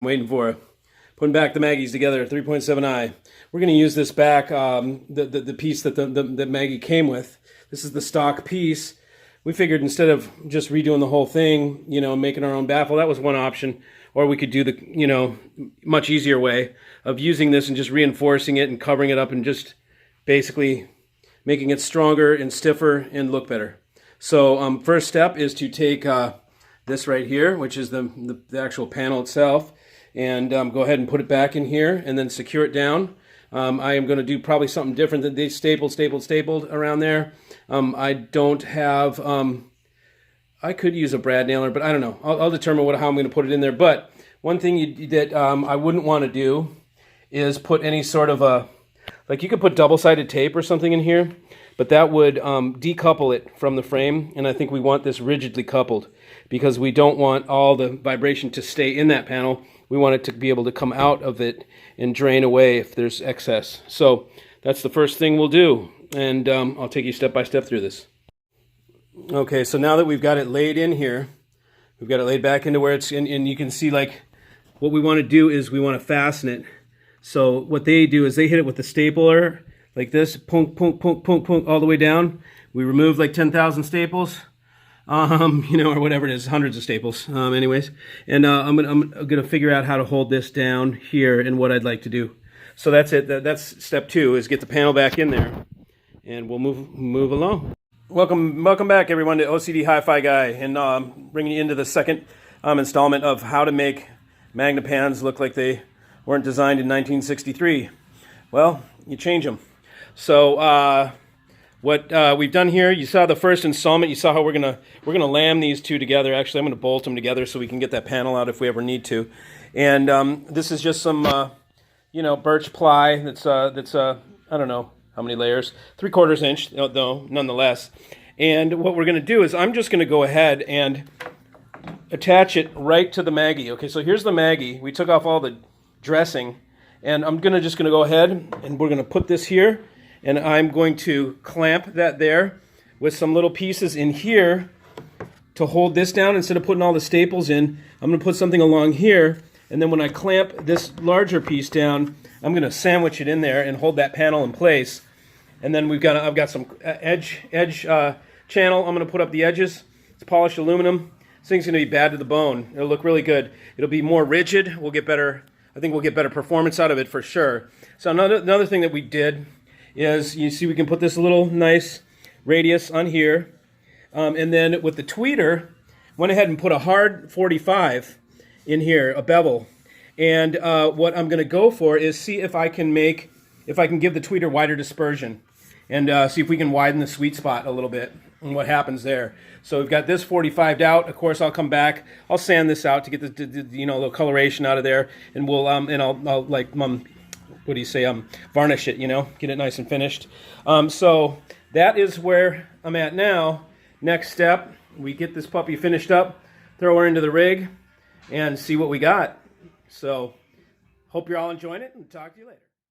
Waiting for putting back the Maggies together, 3.7i. We're going to use this back, the piece that that Maggie came with. This is the stock piece. We figured instead of just redoing the whole thing, you know, making our own baffle, that was one option. Or we could do the, you know, much easier way of using this and just reinforcing it and covering it up and just basically making it stronger and stiffer and look better. So first step is to take this right here, which is the actual panel itself, and go ahead and put it back in here and then secure it down. I am going to do probably something different than they stapled around there. I don't have, I could use a brad nailer, but I don't know. I'll determine how I'm going to put it in there. But one thing that I wouldn't want to do is put any sort of like you could put double-sided tape or something in here, but that would decouple it from the frame, and I think we want this rigidly coupled because we don't want all the vibration to stay in that panel. We want it to be able to come out of it and drain away if there's excess. So that's the first thing we'll do, and I'll take you step by step through this. Okay, so now that we've got it laid in here, we've got it laid back into where it's in, and you can see like what we want to do is we want to fasten it. So what they do is they hit it with the stapler like this, punk, punk, punk, punk, punk, all the way down. We remove like 10,000 staples, you know, or whatever it is, hundreds of staples, anyways. And I'm gonna figure out how to hold this down here and what I'd like to do. So that's it. That's step 2, is get the panel back in there, and we'll move along. Welcome back, everyone, to OCD Hi-Fi Guy, and bringing you into the second installment of how to make Magnepans look like they weren't designed in 1963. Well, you change them. So what we've done here, you saw the first installment. You saw how we're gonna lam these two together. Actually, I'm gonna bolt them together so we can get that panel out if we ever need to. And this is just some you know, birch ply. That's I don't know how many layers, 3/4 inch though, nonetheless. And what we're gonna do is I'm just gonna go ahead and attach it right to the Maggie. Okay, so here's the Maggie. We took off all the dressing, and I'm just gonna go ahead and we're gonna put this here, and I'm going to clamp that there with some little pieces in here to hold this down. Instead of putting all the staples in, I'm gonna put something along here, and then when I clamp this larger piece down, I'm gonna sandwich it in there and hold that panel in place. And then I've got some edge channel. I'm gonna put up the edges. It's polished aluminum. This thing's gonna be bad to the bone. It'll look really good. It'll be more rigid. We'll get better. I think we'll get better performance out of it for sure. So another thing that we did is, you see, we can put this little nice radius on here, and then with the tweeter, went ahead and put a hard 45 in here, a bevel. And what I'm going to go for is see if I can give the tweeter wider dispersion, and see if we can widen the sweet spot a little bit and what happens there. So we've got this 45'd out. Of course, I'll come back. I'll sand this out to get the you know, the coloration out of there, and we'll I'll like what do you say, varnish it, you know, get it nice and finished. So that is where I'm at now. Next step, we get this puppy finished up, throw her into the rig, and see what we got. So hope you're all enjoying it, and talk to you later.